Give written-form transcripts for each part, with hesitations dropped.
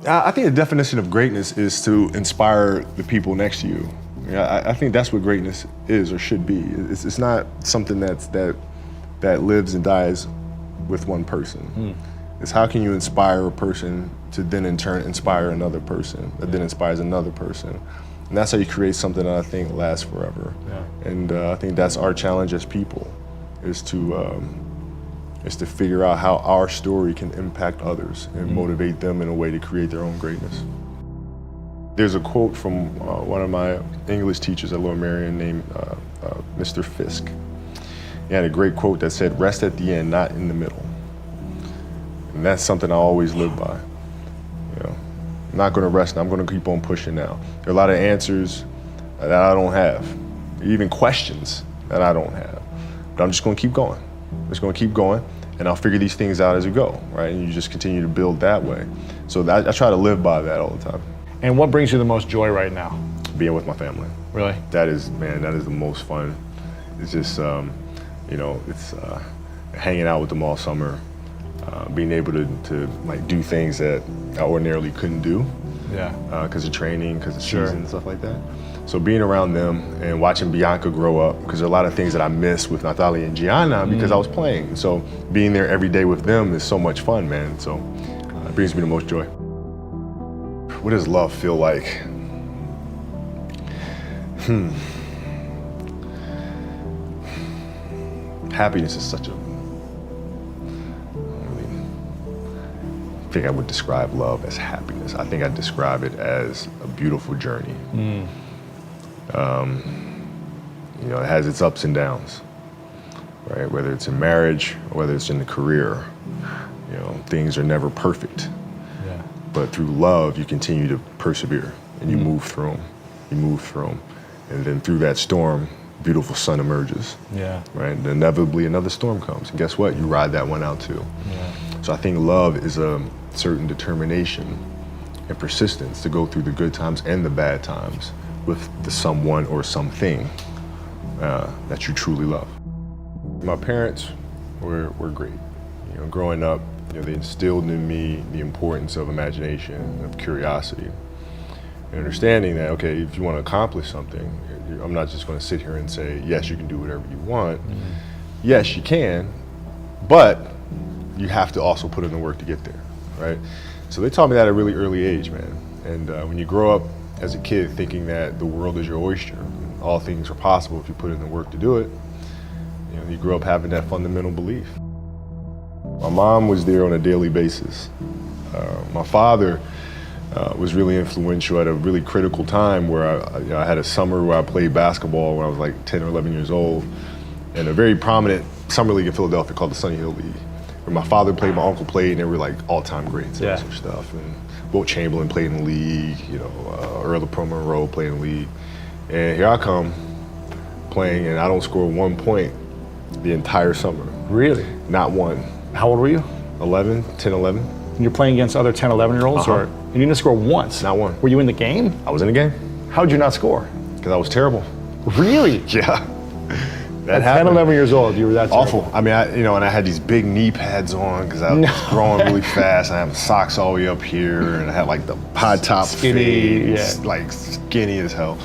I think the definition of greatness is to inspire the people next to you. I think that's what greatness is or should be. It's not something that lives and dies with one person. It's how can you inspire a person to then in turn inspire another person that then inspires another person. And that's how you create something that I think lasts forever. Yeah. And I think that's our challenge as people, is to figure out how our story can impact others and motivate them in a way to create their own greatness. There's a quote from one of my English teachers at Lower Merion named Mr. Fisk. He had a great quote that said, "Rest at the end, not in the middle." And that's something I always live by. You know, I'm not gonna rest, I'm gonna keep on pushing now. There are a lot of answers that I don't have, even questions that I don't have. But I'm just gonna keep going. I'm just gonna keep going, and I'll figure these things out as we go, right? And you just continue to build that way. So I try to live by that all the time. And what brings you the most joy right now? Being with my family. Really? That is the most fun. It's just, it's hanging out with them all summer, being able to like do things that I ordinarily couldn't do. Yeah. Because of training, because of season and stuff like that. So being around them and watching Bianca grow up, because there are a lot of things that I miss with Natalia and Gianna because I was playing. So being there every day with them is so much fun, man. So it brings me the most joy. What does love feel like? Happiness is such a, I think I would describe love as happiness. I think I'd describe it as a beautiful journey. It has its ups and downs, right? Whether it's in marriage, or whether it's in the career, things are never perfect. Yeah. But through love, you continue to persevere and you move through them. You move through them. And then through that storm, beautiful sun emerges. Yeah. Right? And inevitably another storm comes. And guess what? You ride that one out too. Yeah. So I think love is a certain determination and persistence to go through the good times and the bad times with the someone or something that you truly love. My parents were great. Growing up, they instilled in me the importance of imagination, of curiosity, and understanding that, okay, if you want to accomplish something, I'm not just going to sit here and say, yes, you can do whatever you want. Yes, you can, but you have to also put in the work to get there, right? So they taught me that at a really early age, man. And when you grow up as a kid thinking that the world is your oyster, and all things are possible if you put in the work to do it, you grow up having that fundamental belief. My mom was there on a daily basis. My father was really influential at a really critical time where I had a summer where I played basketball when I was like 10 or 11 years old, and a very prominent summer league in Philadelphia called the Sunny Hill League, where my father played, my uncle played, and they were like all-time greats and some stuff. And Wilt Chamberlain played in the league, Earl of Pro Monroe played in the league. And here I come playing, and I don't score 1 point the entire summer. Really? Not one. How old were you? 11, 10, 11. And you're playing against other 10, 11-year-olds? Or you didn't score once? Not one. Were you in the game? I was in the game. How'd you not score? Because I was terrible. Really? Yeah. At 10, 11 years old, you were that terrible. Awful. I mean, and I had these big knee pads on because I was growing really fast. I had socks all the way up here, and I had like the high top skinny, fades, like skinny as hell.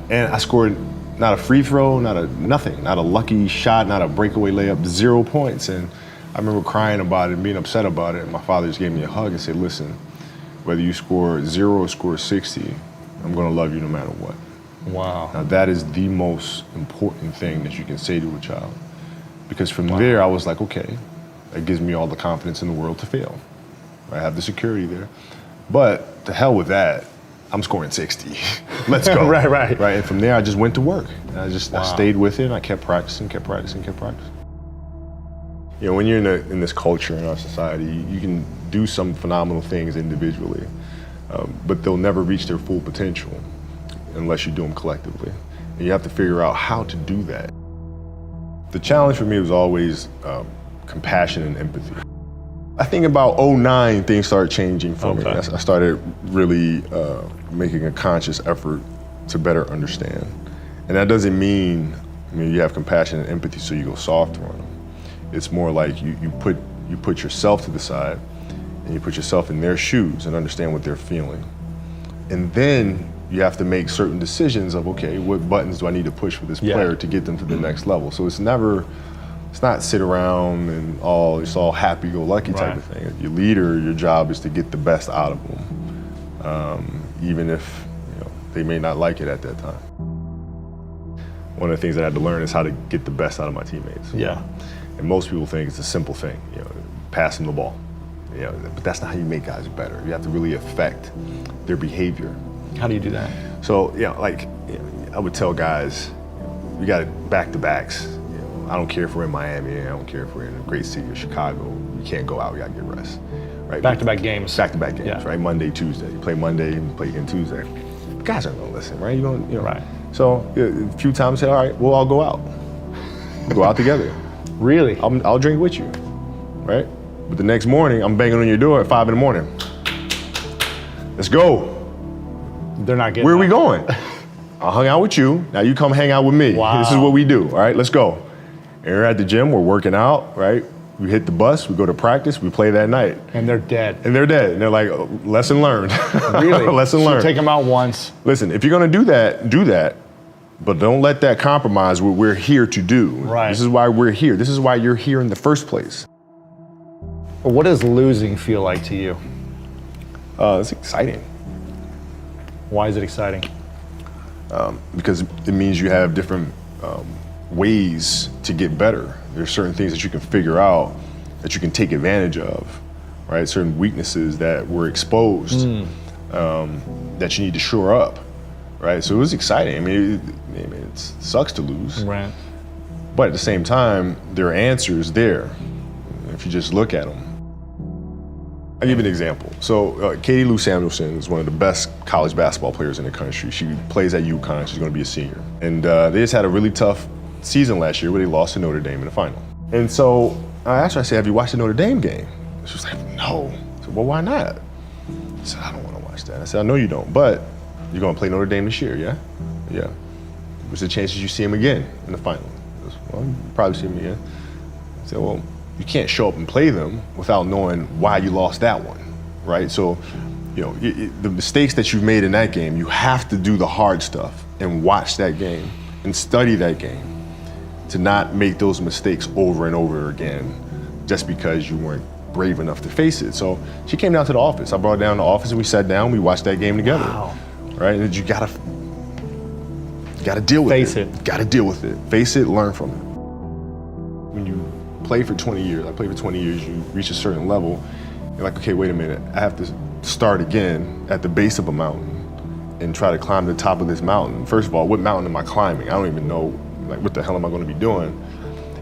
And I scored not a free throw, nothing, not a lucky shot, not a breakaway layup, 0 points. And I remember crying about it and being upset about it. And my father just gave me a hug and said, listen, whether you score 0 or score 60, I'm gonna love you no matter what. Wow. Now that is the most important thing that you can say to a child. Because from there, I was like, okay, that gives me all the confidence in the world to fail. I have the security there. But to hell with that, I'm scoring 60. Let's go. Right. And from there, I just went to work. And I stayed with it, and I kept practicing. When you're in this culture in our society, you can do some phenomenal things individually, but they'll never reach their full potential unless you do them collectively. And you have to figure out how to do that. The challenge for me was always compassion and empathy. I think about 2009, things started changing for me. I started really making a conscious effort to better understand. And that doesn't mean, you have compassion and empathy so you go softer on them. It's more like you put yourself to the side and you put yourself in their shoes and understand what they're feeling. And then you have to make certain decisions of, okay, what buttons do I need to push for this player to get them to the next level? So it's not sit around and it's all happy-go-lucky type of thing. Your leader, your job is to get the best out of them, even if they may not like it at that time. One of the things I had to learn is how to get the best out of my teammates. Yeah. And most people think it's a simple thing, pass them the ball. But that's not how you make guys better. You have to really affect their behavior. How do you do that? So, I would tell guys, we got back-to-backs. I don't care if we're in Miami, I don't care if we're in a great city of Chicago. You can't go out, we gotta get rest. Right? Back-to-back games. Back-to-back games, right? Monday, Tuesday. You play Monday and play again Tuesday. The guys aren't gonna listen, right? Right. So a few times say, all right, we'll all go out. We'll go out together. Really? I'll drink with you, right? But the next morning, I'm banging on your door at 5 a.m. Let's go. They're not getting Where are we going? I hung out with you, now you come hang out with me. Wow. This is what we do, all right, let's go. And we're at the gym, we're working out, right? We hit the bus, we go to practice, we play that night. And they're dead. And they're dead. And they're like, oh, lesson learned. Really? Lesson So learned. take them out once. Listen, if you're gonna do that, but don't let that compromise what we're here to do. Right. This is why we're here. This is why you're here in the first place. What does losing feel like to you? It's exciting. Why is it exciting? Because it means you have different ways to get better. There's certain things that you can figure out that you can take advantage of, right? Certain weaknesses that were exposed that you need to shore up, right? So it was exciting. I mean, it sucks to lose, Right. but at the same time, there are answers there if you just look at them. I'll give you an example. So Katie Lou Samuelson is one of the best college basketball players in the country. She plays at UConn. She's going to be a senior. And they just had a really tough season last year where they lost to Notre Dame in the final. And so I asked her, I said, have you watched the Notre Dame game? She was like, no. I said, well, why not? I said, I don't want to watch that. I said, I know you don't, but you're going to play Notre Dame this year, yeah? Yeah. What's the chances you see him again in the final? I said, well, you probably see him again. I said, well, you can't show up and play them without knowing why you lost that one, right? So, the mistakes that you've made in that game, you have to do the hard stuff and watch that game and study that game to not make those mistakes over and over again just because you weren't brave enough to face it. So she came down to the office. I brought her down to the office and we sat down, we watched that game together. Wow. Right? And you gotta deal with it. Face it. You gotta deal with it. Face it, learn from it. When you play for 20 years, I played for 20 years, you reach a certain level, you're like, okay, wait a minute, I have to start again at the base of a mountain and try to climb the top of this mountain. First of all, what mountain am I climbing? I don't even know, like, what the hell am I gonna be doing?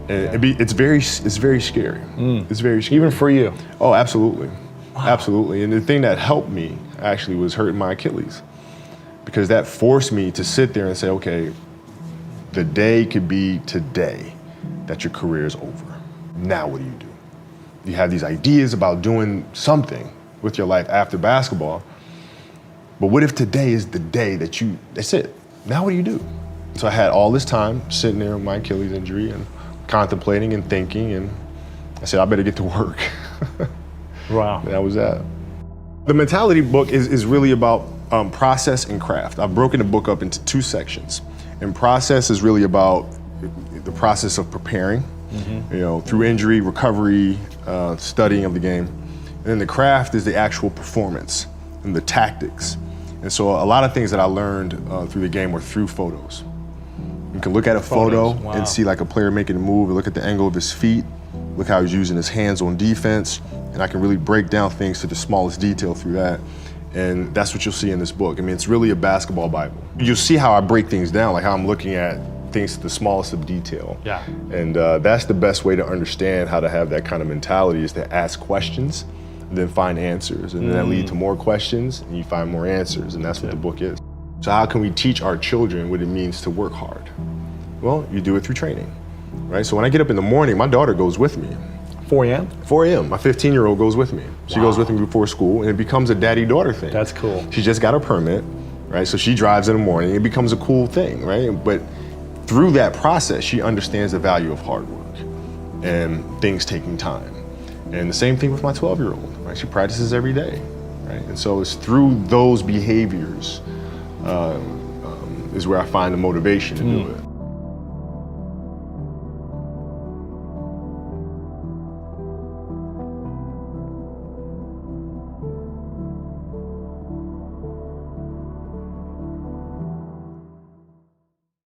And it's very scary. It's very scary. Even for you? Oh, absolutely. Wow. Absolutely. And the thing that helped me actually was hurting my Achilles, because that forced me to sit there and say, okay, the day could be today that your career is over. Now what do? You have these ideas about doing something with your life after basketball, but what if today is the day that's it? Now what do you do? So I had all this time sitting there with my Achilles injury and contemplating and thinking, and I said, I better get to work. Wow. And that was that. The mentality book is really about process and craft. I've broken the book up into 2 sections. And process is really about the process of preparing, through injury, recovery, studying of the game. And then the craft is the actual performance and the tactics. And so a lot of things that I learned through the game were through photos. You can look at a photo and see like a player making a move, and look at the angle of his feet, look how he's using his hands on defense, and I can really break down things to the smallest detail through that. And that's what you'll see in this book. I mean, it's really a basketball Bible. You'll see how I break things down, like how I'm looking at things to the smallest of detail. Yeah. And that's the best way to understand how to have that kind of mentality, is to ask questions, and then find answers. And then that lead to more questions, and you find more answers. And that's what the book is. So how can we teach our children what it means to work hard? Well, you do it through training, right? So when I get up in the morning, my daughter goes with me. 4 a.m.? 4 a.m. My 15-year-old goes with me. She goes with me before school, and it becomes a daddy-daughter thing. That's cool. She just got her permit, right? So she drives in the morning. It becomes a cool thing, right? But through that process, she understands the value of hard work and things taking time. And the same thing with my 12-year-old, right? She practices every day, right? And so it's through those behaviors is where I find the motivation to do it.